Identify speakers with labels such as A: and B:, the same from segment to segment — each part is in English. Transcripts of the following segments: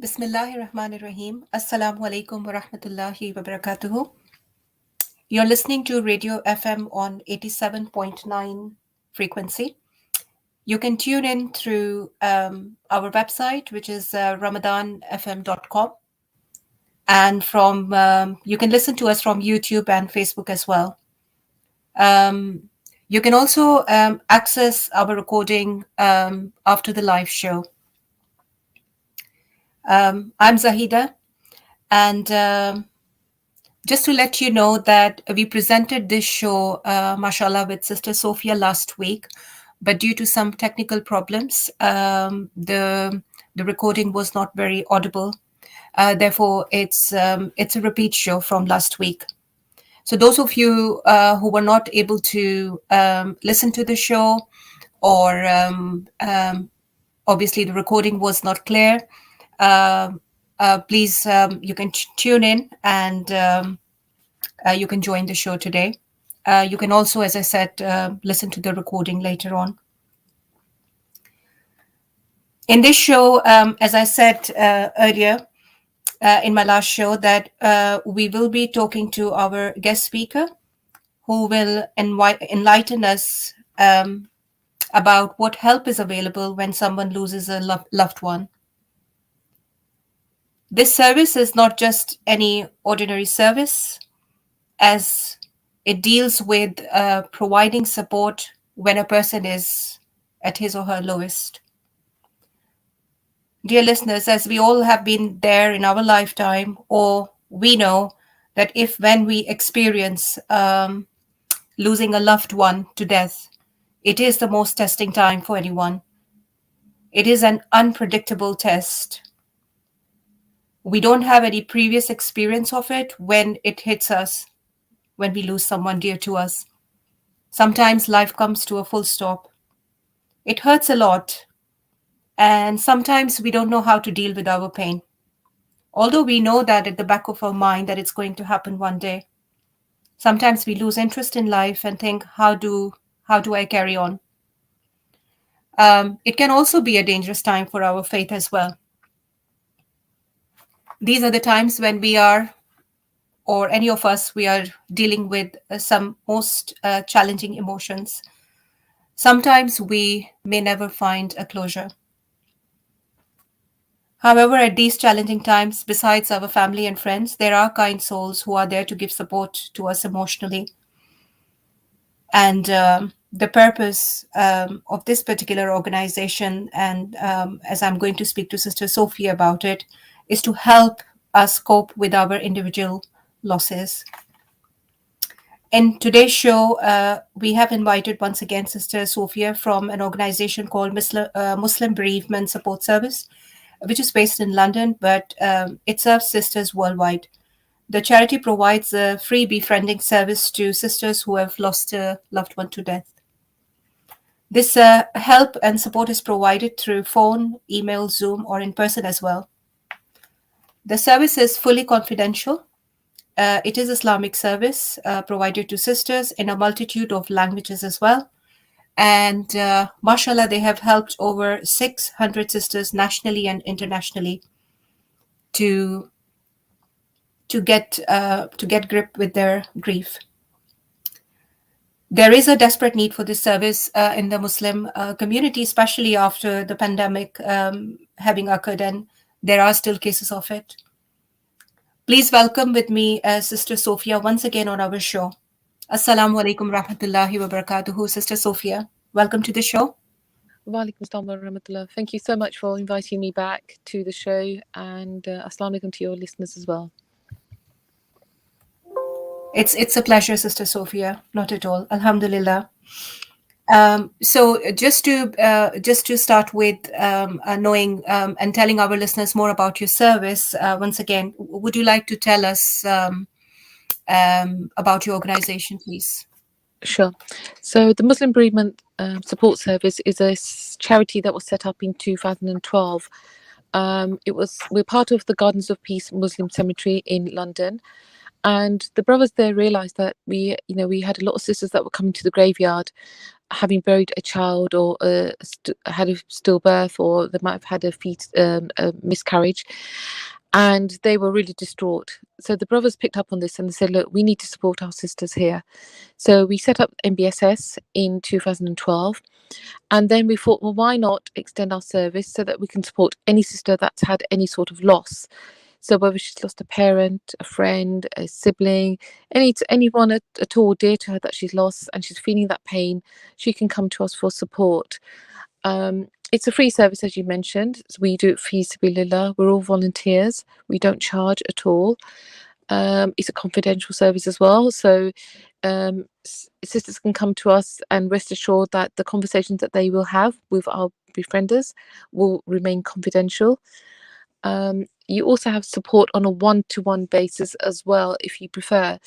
A: Bismillahirrahmanirrahim. Assalamu alaikum wa rahmatullahi wa barakatuhu. You're listening to Radio FM on 87.9 frequency. You can tune in through our website, which is ramadanfm.com. And you can listen to us from YouTube and Facebook as well. You can also access our recording after the live show. I'm Zahida, and just to let you know that we presented this show, mashallah, with Sister Sofia last week, but due to some technical problems, the recording was not very audible. Therefore, it's a repeat show from last week. So those of you who were not able to listen to the show, or obviously the recording was not clear, please, you can tune in and you can join the show today. You can also, as I said, listen to the recording later on. In this show, as I said earlier in my last show, that we will be talking to our guest speaker who will enlighten us about what help is available when someone loses a loved one. This service is not just any ordinary service, as it deals with providing support when a person is at his or her lowest. Dear listeners, as we all have been there in our lifetime, or we know that when we experience losing a loved one to death, it is the most testing time for anyone. It is an unpredictable test. We don't have any previous experience of it when it hits us, when we lose someone dear to us. Sometimes life comes to a full stop. It hurts a lot, and sometimes we don't know how to deal with our pain. Although we know that at the back of our mind that it's going to happen one day. Sometimes we lose interest in life and think, how do I carry on? It can also be a dangerous time for our faith as well. These are the times when we are, or any of us, we are dealing with some most challenging emotions. Sometimes we may never find a closure. However, at these challenging times, besides our family and friends, there are kind souls who are there to give support to us emotionally. And the purpose of this particular organization, and as I'm going to speak to Sister Sofia about it, is to help us cope with our individual losses. In today's show, we have invited once again Sister Sofia from an organization called Muslim Bereavement Support Service, which is based in London, but it serves sisters worldwide. The charity provides a free befriending service to sisters who have lost a loved one to death. This help and support is provided through phone, email, Zoom, or in person as well. The service is fully confidential. It is Islamic service provided to sisters in a multitude of languages as well. And mashallah, they have helped over 600 sisters nationally and internationally to get grip with their grief. There is a desperate need for this service in the Muslim community, especially after the pandemic having occurred, and there are still cases of it. Please welcome with me Sister Sofia once again on our show. Assalamu alaikum rahmatullahi wa barakatuhu. Sister Sofia, welcome to the show.
B: Walaikum assalam wa rahmatullah. Thank you so much for inviting me back to the show, and assalamu alaikum to your listeners as well.
A: It's a pleasure, Sister Sofia. Not at all. Alhamdulillah. So just to start with knowing and telling our listeners more about your service, once again, would you like to tell us about your organization, please?
B: Sure. So the Muslim Bereavement Support Service is a charity that was set up in 2012. We're part of the Gardens of Peace Muslim Cemetery in London, and the brothers there realised that we had a lot of sisters that were coming to the graveyard, having buried a child, or had a stillbirth, or they might have had a miscarriage, and they were really distraught. So the brothers picked up on this and they said, look, we need to support our sisters here. So we set up MBSS in 2012, and then we thought, well, why not extend our service so that we can support any sister that's had any sort of loss. So whether she's lost a parent, a friend, a sibling, anyone at all dear to her that she's lost, and she's feeling that pain, she can come to us for support. It's a free service, as you mentioned. So we do it fi sabilillah. We're all volunteers. We don't charge at all. It's a confidential service as well. So sisters can come to us and rest assured that the conversations that they will have with our befrienders will remain confidential. You also have support on a one-to-one basis as well, if you prefer.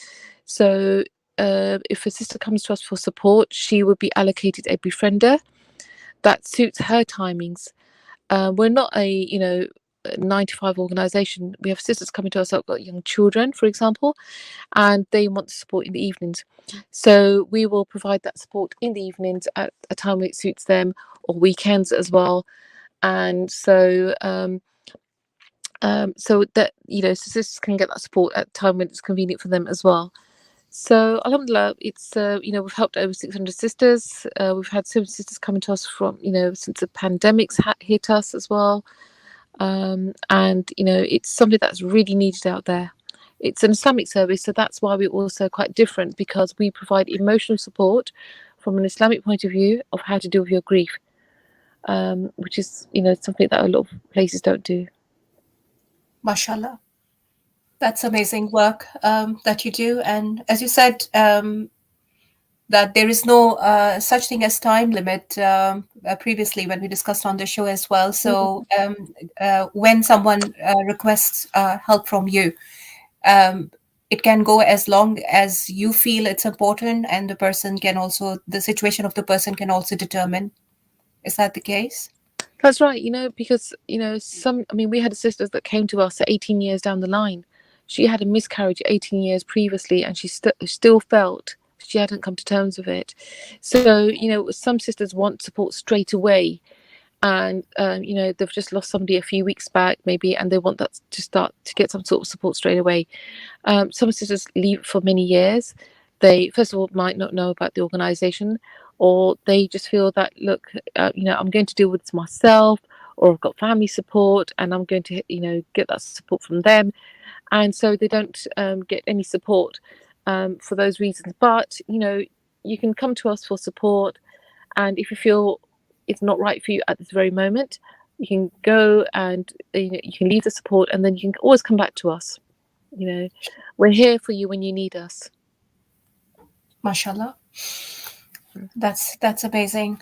B: So if a sister comes to us for support, she would be allocated a befriender that suits her timings. We're not a 9 to 5 organization. We have sisters coming to us that have got young children, for example, and they want the support in the evenings. So we will provide that support in the evenings at a time when it suits them, or weekends as well. And so that sisters can get that support at a time when it's convenient for them as well. So alhamdulillah, it's we've helped over 600 sisters. We've had 7 sisters coming to us from since the pandemics hit us as well. And it's something that's really needed out there. It's an Islamic service, so that's why we're also quite different, because we provide emotional support from an Islamic point of view of how to deal with your grief, which is something that a lot of places don't do.
A: Mashallah. That's amazing work that you do. And as you said, that there is no such thing as time limit previously when we discussed on the show as well. So when someone requests help from you, it can go as long as you feel it's important, and the situation of the person can also determine. Is that the case?
B: That's right, because we had sisters that came to us at 18 years down the line. She had a miscarriage 18 years previously, and she still felt she hadn't come to terms with it. So some sisters want support straight away, and they've just lost somebody a few weeks back maybe, and they want that to start to get some sort of support straight away. Some sisters leave for many years. They first of all might not know about the organization, or they just feel that, look, I'm going to deal with this myself, or I've got family support and I'm going to get that support from them, and so they don't get any support for those reasons. But you can come to us for support, and if you feel it's not right for you at this very moment, you can go and you can leave the support, and then you can always come back to us. We're here for you when you need us.
A: Mashallah. That's amazing.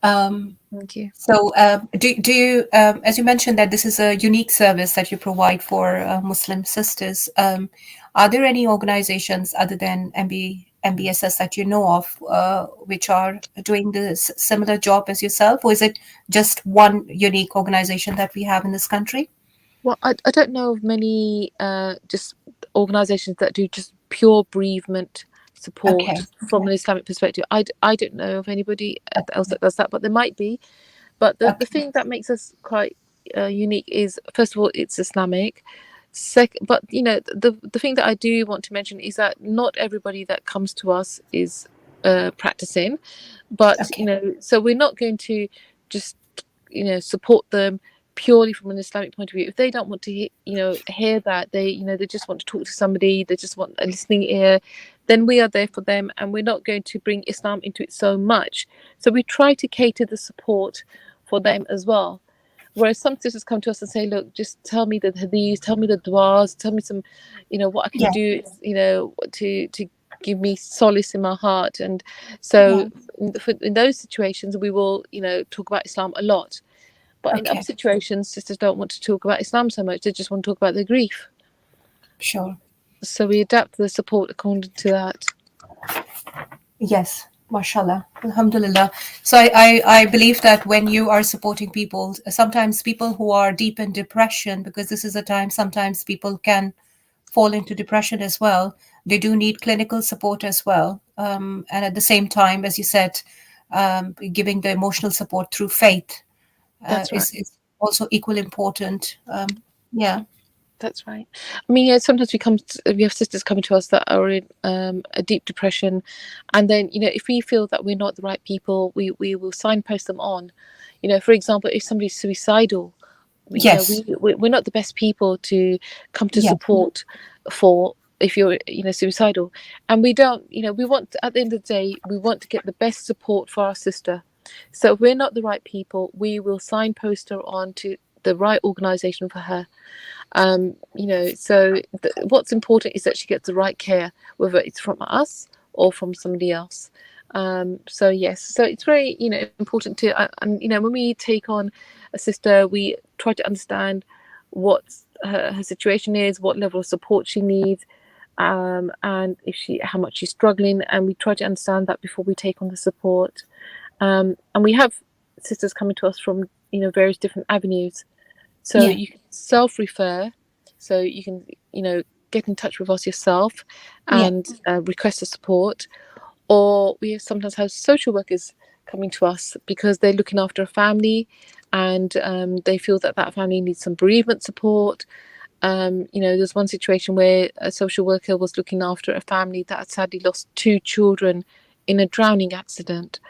B: Thank you.
A: So, do you, as you mentioned, that this is a unique service that you provide for Muslim sisters? Are there any organizations other than MBSS that you know of which are doing this similar job as yourself, or is it just one unique organization that we have in this country?
B: Well, I don't know of many just organizations that do just pure bereavement support
A: Okay.
B: from an Islamic perspective. I don't know of anybody else that does that, but there might be. But the
A: Okay.
B: thing that makes us quite unique is, first of all, it's Islamic. Second, but the thing that I do want to mention is that not everybody that comes to us is practicing, but
A: Okay.
B: so we're not going to just support them purely from an Islamic point of view. If they don't want to hear that, they just want to talk to somebody, they just want a listening ear, then we are there for them, and we're not going to bring Islam into it so much. So we try to cater the support for them as well. Whereas some sisters come to us and say, look, just tell me the hadiths, tell me the du'as, tell me some, what I can
A: Yeah.
B: do, to give me solace in my heart. And so in those situations, we will, talk about Islam a lot. But in other
A: Okay.
B: situations, sisters don't want to talk about Islam so much. They just want to talk about their grief.
A: Sure.
B: So we adapt the support according to that.
A: Yes, mashallah, alhamdulillah. So I believe that when you are supporting people, sometimes people who are deep in depression, because this is a time sometimes people can fall into depression as well, they do need clinical support as well. And at the same time, as you said, giving the emotional support through faith
B: That's right.
A: is also equally important. Yeah,
B: That's right. I mean, yeah, sometimes we have sisters coming to us that are in a deep depression, and then if we feel that we're not the right people, we will signpost them on. For example, if somebody's suicidal,
A: yes,
B: we're not the best people to come to
A: yeah,
B: support for if you're suicidal, and we don't we want, at the end of the day, we want to get the best support for our sister. So if we're not the right people, we will signpost her on to the right organization for her. So what's important is that she gets the right care, whether it's from us or from somebody else. So yes, so it's very important to, and when we take on a sister, we try to understand what her situation is, what level of support she needs, and if how much she's struggling, and we try to understand that before we take on the support. And we have sisters coming to us from various different avenues. So
A: yeah,
B: you can self-refer, so you can get in touch with us yourself
A: yeah.
B: and request the support. Or we sometimes have social workers coming to us because they're looking after a family, and they feel that that family needs some bereavement support. There's one situation where a social worker was looking after a family that had sadly lost two children in a drowning accident,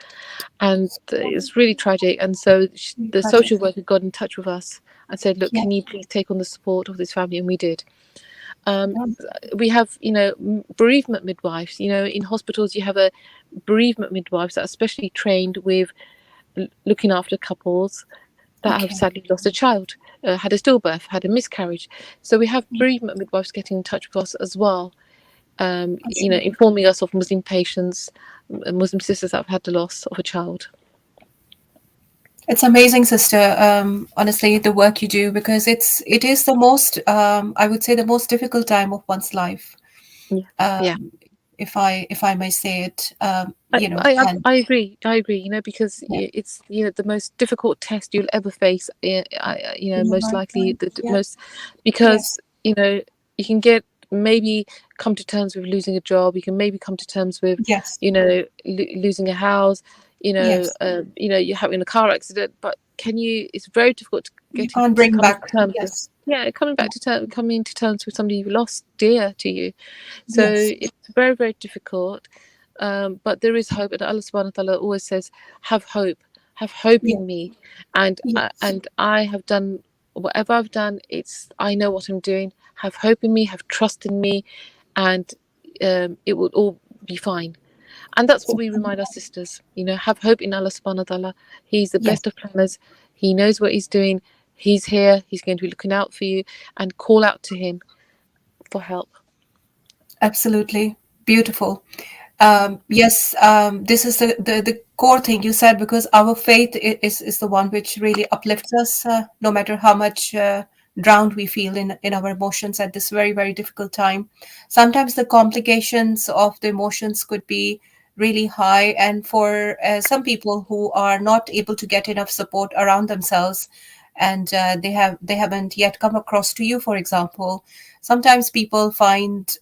B: and it's really tragic. And so the
A: Tragic.
B: social worker got in touch with us and said, look,
A: Yeah,
B: can you please take on the support of this family? And we did. um,
A: yeah.
B: we have bereavement midwives. In hospitals you have a bereavement midwives that are specially trained with looking after couples that have
A: Okay.
B: sadly lost a child, had a stillbirth, had a miscarriage. So we have
A: Yeah,
B: bereavement midwives getting in touch with us as well,
A: I see.
B: informing us of Muslim patients, Muslim sisters that have had the loss of a child.
A: It's amazing, sister. Honestly, the work you do, because it is the most I would say the most difficult time of one's life.
B: Yeah, yeah.
A: Um, if I may say it, and
B: I agree. I agree. Because
A: yeah,
B: it's the most difficult test you'll ever face.
A: in your
B: Most likely
A: lifetime.
B: the
A: Yeah.
B: most,
A: Yes.
B: because you can get, maybe come to terms with losing a job. You can maybe come to terms with
A: Yes.
B: losing a house.
A: Yes.
B: You're having a car accident, but can you? It's very difficult to
A: You
B: get in,
A: can't
B: to
A: bring
B: coming
A: back.
B: to terms with.
A: Yes.
B: Yeah,
A: Yeah.
B: coming to terms with somebody you lost dear to you. So
A: Yes.
B: it's very, very difficult. But there is hope, and Allah subhanahu wa ta'ala always says, have hope
A: Yeah.
B: in me. And
A: Yes.
B: I have done whatever I've done, I know what I'm doing. Have hope in me, have trust in me, and it will all be fine. And that's what we remind our sisters, have hope in Allah subhanahu wa ta'ala. He's the
A: Yes.
B: best of planners. He knows what he's doing. He's here. He's going to be looking out for you, and call out to him for help.
A: Absolutely. Beautiful. Yes, this is the core thing you said, because our faith is the one which really uplifts us, no matter how much drowned we feel in our emotions at this very, very difficult time. Sometimes the complications of the emotions could be really high, and for some people who are not able to get enough support around themselves, and they haven't yet come across to you, for example, sometimes people find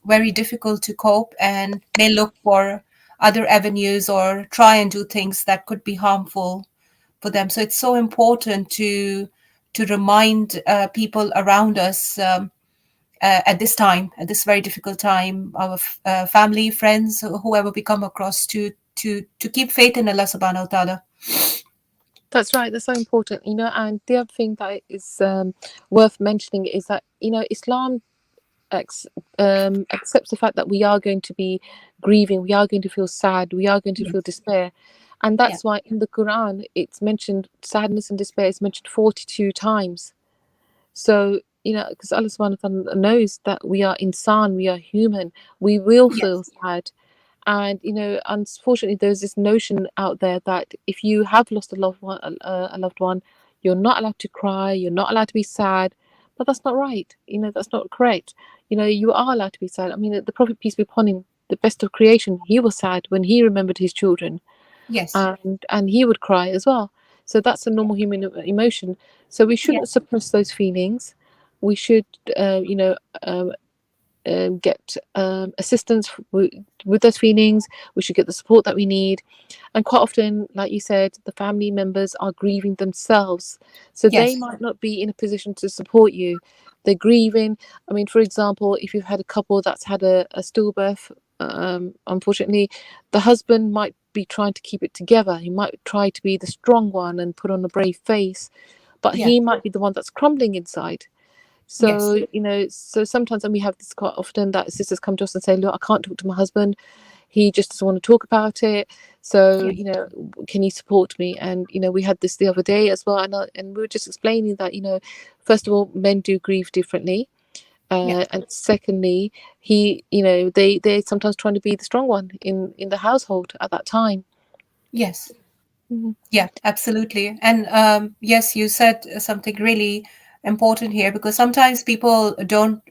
A: very difficult to cope and may look for other avenues or try and do things that could be harmful for them. So it's so important to remind people around us at this time, at this very difficult time, our family, friends, whoever we come across, to keep faith in Allah Subhanahu wa Taala.
B: That's right. That's so important. And the other thing that is worth mentioning is that Islam ex- accepts the fact that we are going to be grieving, we are going to feel sad, we are going to feel
A: Yes.
B: despair, and
A: Yeah.
B: that's why in the Quran it's mentioned, sadness and despair is mentioned 42 times. So because Allah Subhanahu wa Taala knows that we are insan, we are human, we will feel
A: Yes.
B: sad. And unfortunately there's this notion out there that if you have lost a loved one, you're not allowed to cry, you're not allowed to be sad. But that's not right. That's not correct. You are allowed to be sad. I mean, the Prophet, peace be upon him, the best of creation, he was sad when he remembered his children,
A: Yes.
B: and he would cry as well. So that's a normal human emotion. So we
A: Yeah.
B: shouldn't suppress those feelings. We should uh, you know uh, get assistance with those feelings. We should get the support that we need. And quite often, like you said, the family members are grieving themselves, so they
A: Yes.
B: might not be in a position to support you. They're grieving. I mean, for example, if you've had a couple that's had a stillbirth, unfortunately, the husband might be trying to keep it together. He might try to be the strong one and put on a brave face, but
A: Yeah.
B: he might be the one that's crumbling inside.
A: Yes.
B: So, so sometimes, and we have this quite often, that sisters come to us and say, look, I can't talk to my husband. He just doesn't want to talk about it. So,
A: Yeah.
B: can you support me? And, we had this the other day as well. And we were just explaining that, first of all, men do grieve differently.
A: Yeah.
B: And secondly, they're sometimes trying to be the strong one in the household at that time.
A: Yes.
B: Mhm.
A: Yeah, absolutely. And yes, you said something really important here, because sometimes people don't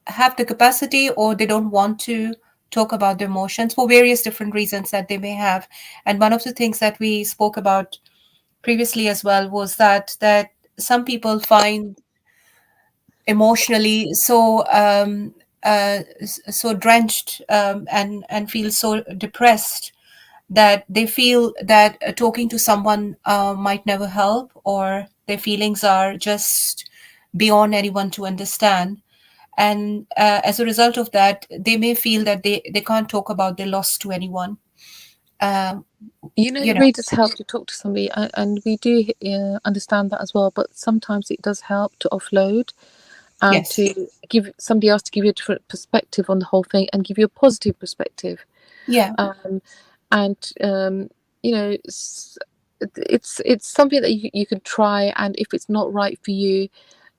A: have the capacity, or they don't want to talk about their emotions for various different reasons that they may have. And one of the things that we spoke about previously as well was that some people find emotionally so so drenched, and feel so depressed that they feel that talking to someone might never help, or their feelings are just beyond anyone to understand. And as a result of that, they may feel that they can't talk about their loss to anyone. um,
B: It
A: you know
B: really does help to talk to somebody, and we do understand that as well. But sometimes it does help to offload and
A: yes.
B: to give somebody else to give you a different perspective on the whole thing and give you a positive perspective.
A: Yeah.
B: Um, and you know, it's something that you can try, and if it's not right for you,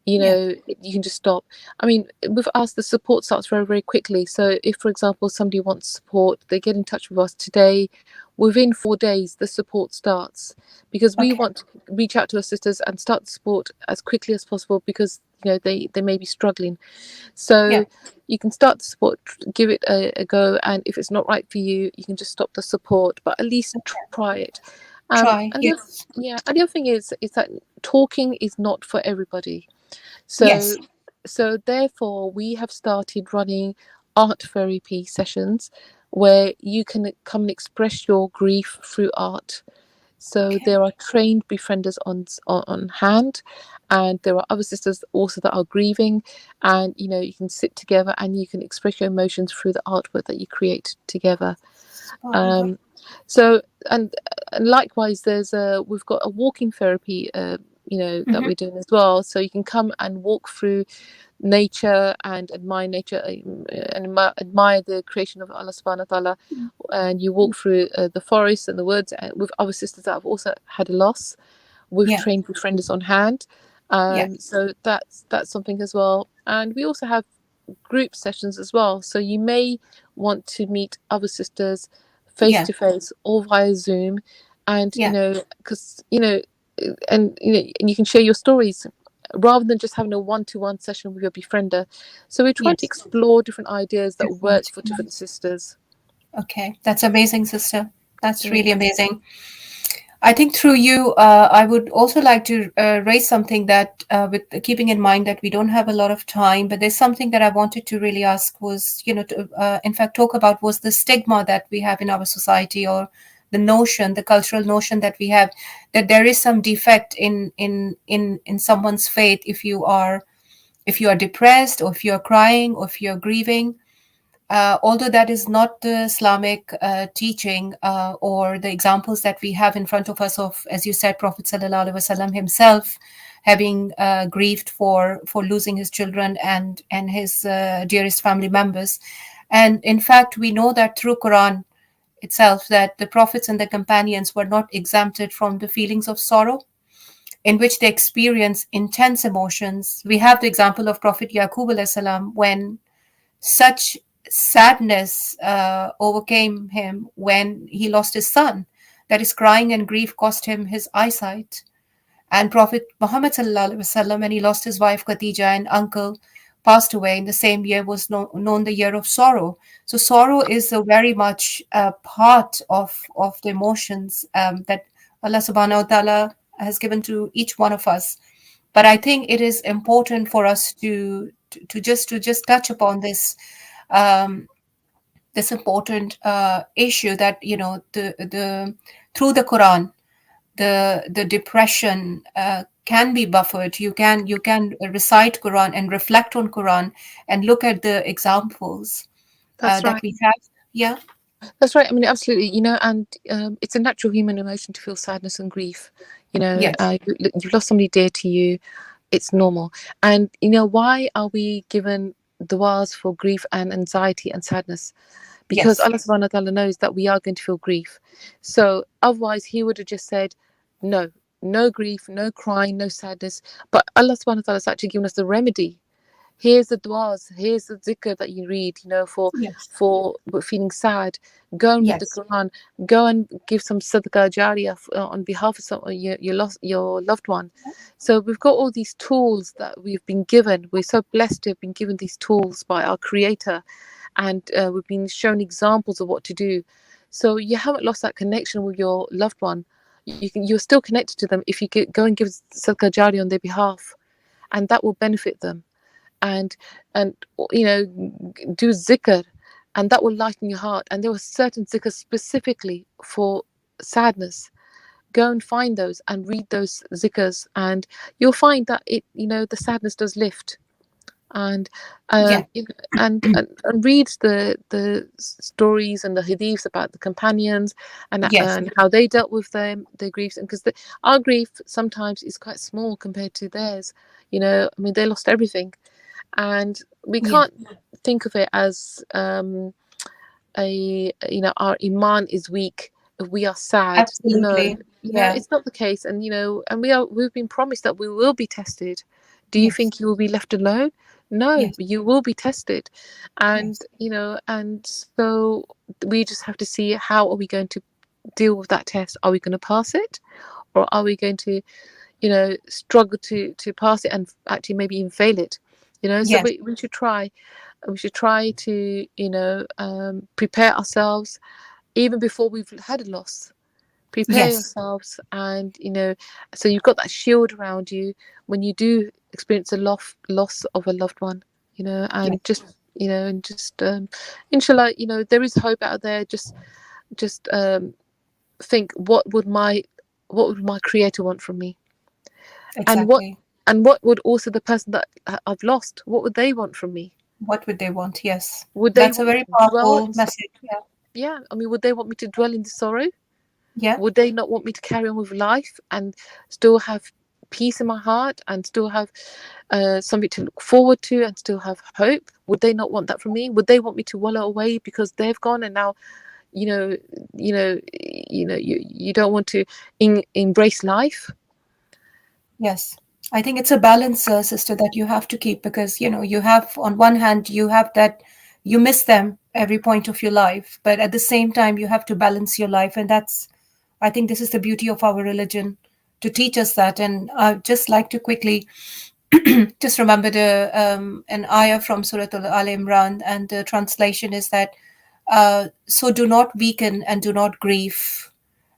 A: Yeah.
B: you can just stop. I mean, with us, the support starts very, very quickly. So if, for example, somebody wants support, they get in touch with us today. Within 4 days, the support starts, because we
A: Okay.
B: want to reach out to our sisters and start the support as quickly as possible, because they may be struggling.
A: Yeah.
B: So you can start the support, give it a go, and if it's not right for you, you can just stop the support, but at least try it.
A: Try.
B: And
A: Yes.
B: the other thing is that talking is not for everybody. So,
A: Yes.
B: therefore, we have started running art therapy sessions where you can come and express your grief through art. So
A: Okay.
B: there are trained befrienders on hand, and there are other sisters also that are grieving, and you can sit together and you can express your emotions through the artwork that you create together.
A: SubhanAllah.
B: Um, so and likewise, we've got a walking therapy, that
A: Hmm.
B: we're doing as well. So you can come and walk through nature and admire nature, and admire the creation of Allah Subhanahu wa Taala. And you walk through the forest and the woods, with other sisters that have also had a loss, with
A: Yeah.
B: trained befrienders on hand.
A: Yeah.
B: So that's something as well. And we also have group sessions as well. So you may want to meet other sisters face
A: Yeah.
B: to face or via Zoom, and
A: Yeah.
B: because and you can share your stories rather than just having a one-to-one session with your befriender. So we're trying to
A: Yes.
B: explore different ideas that work
A: Different.
B: for different sisters.
A: Okay. That's amazing, sister. That's
B: Mm.
A: really amazing. I think through you, I would also like to raise something that, with keeping in mind that we don't have a lot of time, but there's something that I wanted to really ask was, in fact, talk about was the stigma that we have in our society, or the notion, the cultural notion that we have, that there is some defect in someone's faith if you are depressed, or if you're crying, or if you're grieving. Although that is not the Islamic teaching, or the examples that we have in front of us of, as you said, Prophet Sallallahu Alaihi Wasallam himself having grieved for losing his children and his dearest family members. And in fact, we know that through Quran itself that the prophets and the companions were not exempted from the feelings of sorrow, in which they experience intense emotions. We have the example of Prophet Yaqub alayhi salam, when such sadness overcame him when he lost his son, that his crying and grief cost him his eyesight. And Prophet Muhammad sallallahu alaihi wasallam, when he lost his wife Khadija and uncle passed away in the same year, was known the year of sorrow. So sorrow is a very much part of the emotions that Allah subhanahu wa ta'ala has given to each one of us. But I think it is important for us to just touch upon um, this important issue, that the through the Quran, the depression can be buffered. You can recite Quran and reflect on Quran and look at the examples
B: That's
A: that
B: right.
A: we have. Yeah.
B: That's right. I mean, absolutely. And it's a natural human emotion to feel sadness and grief.
A: Yes.
B: You've lost somebody dear to you. It's normal. And why are we given du'as for grief and anxiety and sadness? Because
A: Yes.
B: Allah subhanahu wa ta'ala knows that we are going to feel grief. So otherwise he would have just said, no, no grief, no crying, no sadness. But Allah subhanahu wa ta'ala has actually given us the remedy. Here's the du'as, here's the zikr that you read,
A: Yes.
B: for feeling sad. Go and read the
A: Yes.
B: Quran. Go and give some sadaqah jariyah on behalf of your loved one. So we've got all these tools that we've been given. We're so blessed to have been given these tools by our Creator, and we've been shown examples of what to do. So you haven't lost that connection with your loved one. You're still connected to them if you go and give sadaqah jariyah on their behalf, and that will benefit them. And do zikr, and that will lighten your heart. And there were certain zikr specifically for sadness. Go and find those and read those zikrs, and you'll find that the sadness does lift. And
A: Yeah.
B: and read the stories and the hadiths about the companions,
A: Yes.
B: and how they dealt with their griefs. And because our grief sometimes is quite small compared to theirs. I mean, they lost everything, and we
A: Yeah.
B: can't think of it as our iman is weak if we are sad. No,
A: Absolutely. Yeah.
B: it's not the case. And we've been promised that we will be tested. Do you
A: Yes.
B: think you will be left alone? No,
A: Yes.
B: you will be tested. And
A: Yes.
B: and so we just have to see, how are we going to deal with that test? Are we going to pass it, or are we going to struggle to pass it, and actually maybe even fail it? So
A: Yes.
B: we should try to prepare ourselves even before we've had a loss. Prepare
A: Yes.
B: yourselves, and so you've got that shield around you when you do experience a loss of a loved one.
A: Yes.
B: And just inshallah, there is hope out there. Just think, what would my creator want from me? And what
A: Exactly.
B: and what would also the person that I've lost, what would they want from me?
A: What would they want? Yes.
B: Would they
A: That's a
B: want me
A: very
B: to dwell
A: powerful
B: in
A: message. Yeah.
B: yeah, I mean, would they want me to dwell in the sorrow?
A: Yeah.
B: Would they not want me to carry on with life and still have peace in my heart, and still have something to look forward to, and still have hope? Would they not want that from me? Would they want me to wallow away because they've gone, and now you know you don't want to embrace life?
A: Yes. I think it's a balance, sister, that you have to keep, because, you have, on one hand, you have that you miss them every point of your life, but at the same time, you have to balance your life. And I think this is the beauty of our religion, to teach us that. And I'd just like to quickly just remember an ayah from Surah Al Imran, and the translation is that, so do not weaken and do not grieve,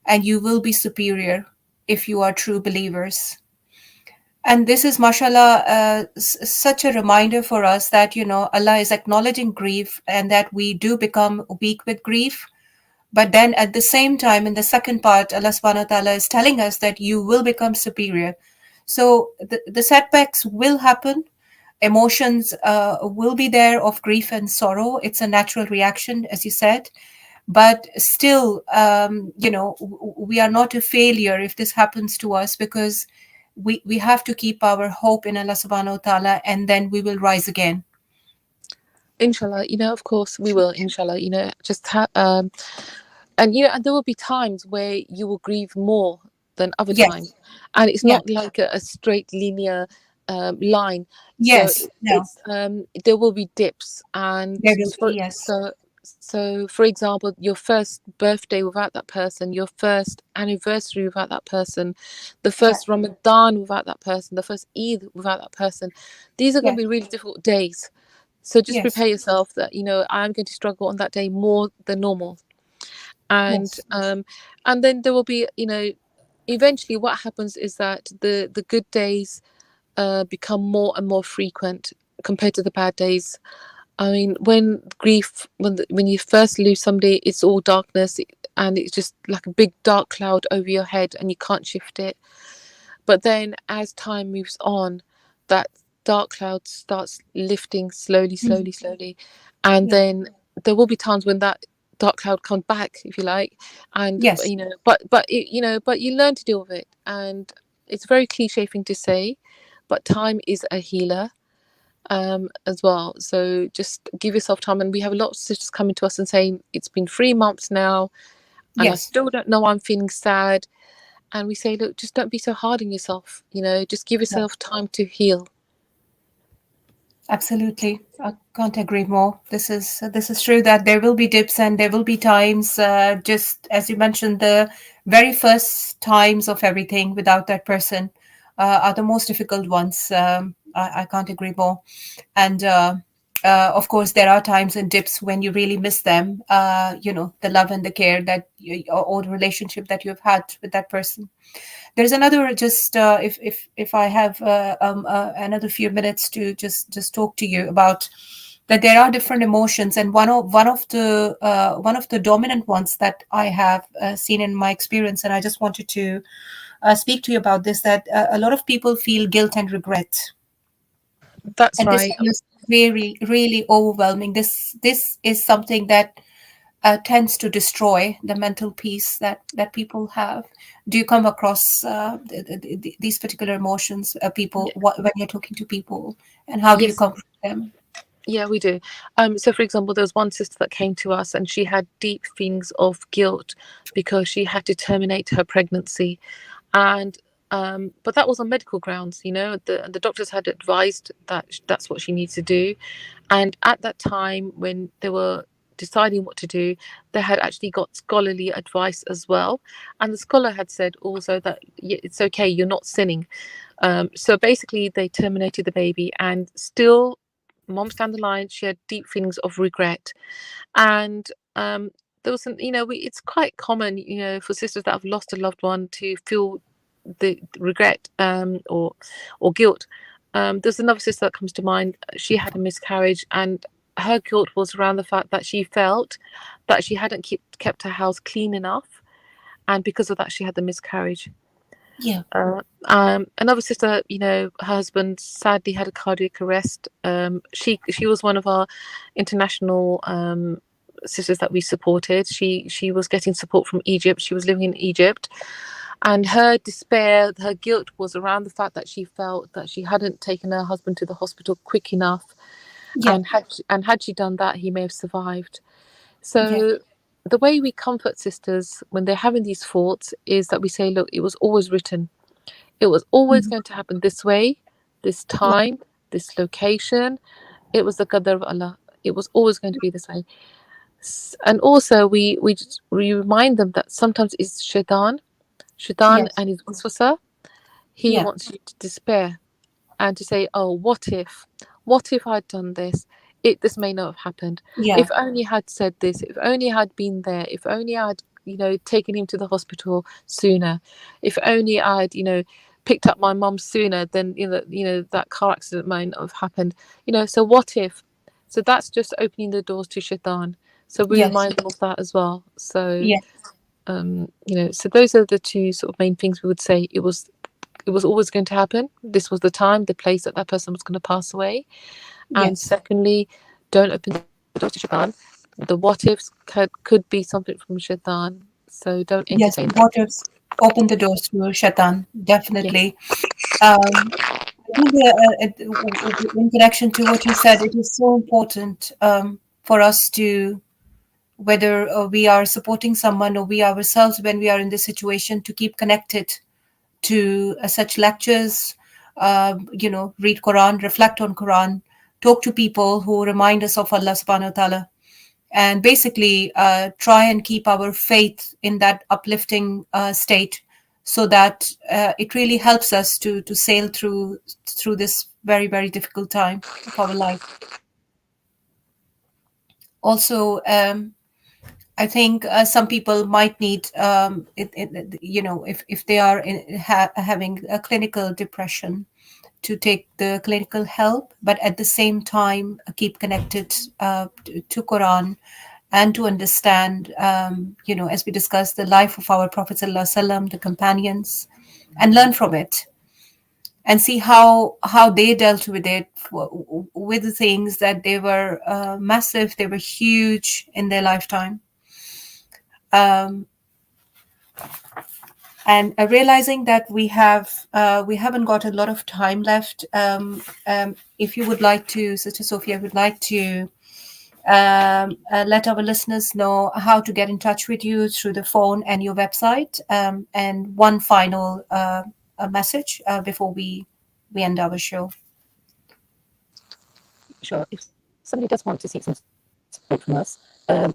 A: and you will be superior if you are true believers. And this is, mashallah, such a reminder for us that, Allah is acknowledging grief, and that we do become weak with grief. But then at the same time, in the second part, Allah subhanahu wa ta'ala is telling us that you will become superior. So the setbacks will happen. Emotions will be there, of grief and sorrow. It's a natural reaction, as you said. But still, we are not a failure if this happens to us, because we have to keep our hope in Allah subhanahu wa ta'ala, and then we will rise again.
B: Inshallah, of course we will. Inshallah, and there will be times where you will grieve more than other
A: Yes.
B: times, and it's
A: Yeah.
B: not like a straight linear line. So
A: Yes. No.
B: it's there will be dips, and
A: There will be. Yes.
B: for example, your first birthday without that person, your first anniversary without that person, the
A: Yeah.
B: first Ramadan without that person, the first Eid without that person, these are going
A: Yes.
B: to be really difficult days. So just
A: Yes.
B: prepare yourself that I'm going to struggle on that day more than normal. and
A: Yes.
B: um and then there will be, eventually what happens is that the good days become more and more frequent, compared to the bad days. I mean, when grief, when you first lose somebody, it's all darkness, and it's just like a big dark cloud over your head, and you can't shift it. But then, as time moves on, that dark cloud starts lifting slowly,
A: Mhm.
B: slowly, slowly, and
A: Yeah.
B: then there will be times when that dark cloud comes back, if you like, and
A: Yes.
B: but you learn to deal with it, and it's a very cliche thing to say, but time is a healer as well. So just give yourself time. And we have a lot of sisters coming to us and saying, it's been 3 months now and I
A: Yes.
B: still don't know, I'm feeling sad. And we say, look, just don't be so hard on yourself. Just give
A: Yeah.
B: yourself time to heal.
A: Absolutely. I can't agree more. This is true that there will be dips and there will be times, just as you mentioned, the very first times of everything without that person are the most difficult ones. I can't agree more. And of course, there are times and dips when you really miss them. The love and the care that or the relationship that you've had with that person. There's another, just if I have another few minutes to just talk to you about that there are different emotions, and one of the dominant ones that I have seen in my experience, and I just wanted to speak to you about this, that a lot of people feel guilt and regret,
B: That's
A: and this
B: right.
A: feels very really overwhelming. This is something that tends to destroy the mental peace that people have. Do you come across these particular emotions, people,
B: Yeah,
A: when you're talking to people, and how do you
B: yes,
A: comfort them?
B: yeah, we do. So for example, there was one sister that came to us and she had deep feelings of guilt because she had to terminate her pregnancy. And but that was on medical grounds. The doctors had advised that that's what she needs to do. And at that time, when they were deciding what to do, they had actually got scholarly advice as well. And the scholar had said also that it's okay, you're not sinning. So basically, they terminated the baby, and still, months down the line, she had deep feelings of regret. And there was it's quite common, for sisters that have lost a loved one to feel the regret or guilt. There's another sister that comes to mind. She had a miscarriage, and her guilt was around the fact that she felt that she hadn't kept her house clean enough, and because of that, she had the miscarriage.
A: Yeah.
B: Another sister, her husband sadly had a cardiac arrest. She was one of our international sisters that we supported. She was getting support from Egypt. She was living in Egypt, and her despair, her guilt was around the fact that she felt that she hadn't taken her husband to the hospital quick enough,
A: Yeah.
B: and had she done that, he may have survived.
A: Yeah.
B: So the way we comfort sisters when they're having these thoughts is that we say, look, it was always written. It was always
A: Mhm.
B: going to happen this way, this
A: Yeah.
B: time, this location. It was the qadar of Allah. It was always going to be this way. And also, we remind them that sometimes it's shaitan
A: Yes.
B: and his waswasa. He
A: Yeah.
B: wants you to despair and to say, oh, what if I'd done this may not have happened.
A: Yeah.
B: If only I had said this, if only I had been there, if only I'd taken him to the hospital sooner, if only I'd picked up my mum sooner, then that car accident might not have happened. So what if? So that's just opening the doors to shaitan. So we
A: Yes.
B: remind them of that as well. So
A: Yeah.
B: so those are the two sort of main things we would say. It was always going to happen. This was the time, the place that that person was going to pass away. And
A: Yes.
B: secondly, don't open the doors to shaitan. The what ifs could be something from shaitan. So don't
A: Yes.
B: entertain that.
A: What ifs open the doors to shaitan,
B: Yes.
A: definitely. I think in connection to what you said, it is so important for us to, whether we are supporting someone or we ourselves, when we are in this situation, to keep connected to such lectures, read Quran, reflect on Quran, talk to people who remind us of Allah subhanahu wa ta'ala, and basically try and keep our faith in that uplifting state, so that it really helps us to sail through this very very difficult time of our life. Also, I think some people might need, if they are having a clinical depression, to take the clinical help, but at the same time keep connected to Quran and to understand, as we discussed, the life of our Prophet Sallallahu Alaihi Wasallam, the companions, and learn from it and see how they dealt with it, with the things that they were massive, they were huge in their lifetime. Um, and realizing that we haven't got a lot of time left. If you would like to, Sister Sophia, would like to let our listeners know how to get in touch with you through the phone and your website, and one final message before we end our show.
B: Sure. If somebody does want to seek some support from us, our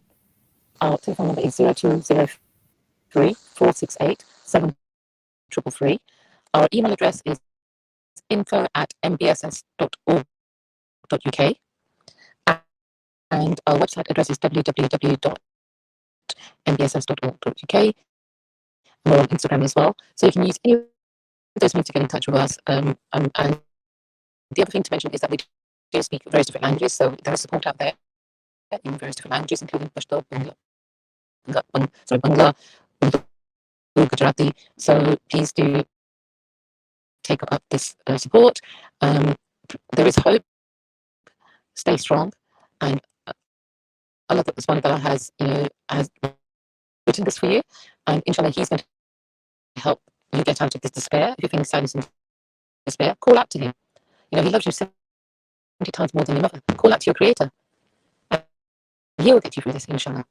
B: telephone number is 0203 468 7333. Our email address is info@mbss.org.uk, and our website address is www.mbss.org.uk. And we're on Instagram as well, so you can use any of those means to get in touch with us. And the other thing to mention is that we do speak various different languages, so there is support out there in various different languages, including Pashto, Bangla, Gujarati. So please do take up this support. There is hope. Stay strong, and Allah subhanahu wa ta'ala has written this for you, and inshallah He's going to help you get out of this despair. If you're feeling sadness and despair, call out to Him. He loves you 70 times more than your mother. Call out to your Creator, and He will get you through this, inshallah.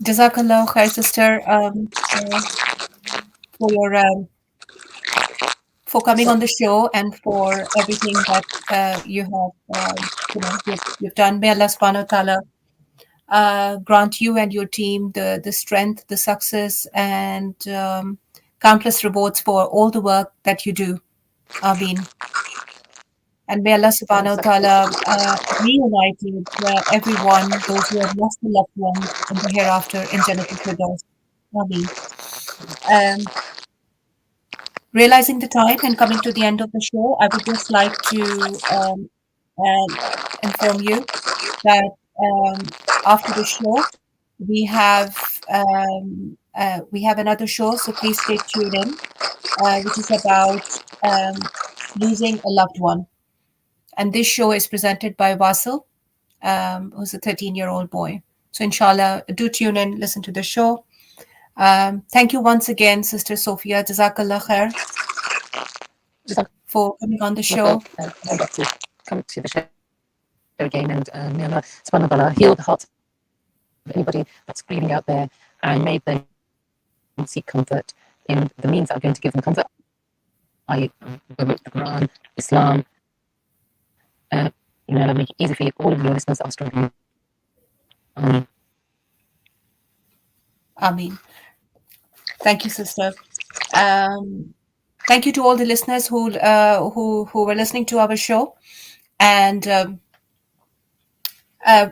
A: Jazakallah khair, sister, for your for coming on the show and for everything that you have you've done. May Allah subhanahu wa ta'ala grant you and your team the strength, the success, and countless rewards for all the work that you do. Ameen. And may Allah subhanahu wa ta'ala reunite everyone, those who have lost their loved ones in the hereafter in Jannatul Firdaus. Ameen. Realizing the time and coming to the end of the show, I would just like to inform you that after the show, we have another show, so please stay tuned in, which is about losing a loved one. And this show is presented by Vasil, who's a 13-year-old boy. So inshallah, do tune in, listen to the show. Thank you once again, Sister Sophia. Jazakallah khair for coming on the show.
B: I got to come to the show again, and may Allah subhanahu wa ta'ala heal the hearts of anybody that's grieving out there, and may them seek comfort in the means that are going to give them comfort, i.e. the Quran, Islam. Make it easy for all of your listeners that are struggling.
A: Ameen. Thank you, sister. Thank you to all the listeners who were listening to our show. And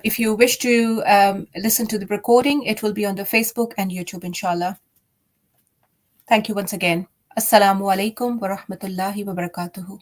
A: if you wish to listen to the recording, it will be on the Facebook and YouTube, inshallah. Thank you once again. Assalamu alaikum wa rahmatullahi wa barakatuhu.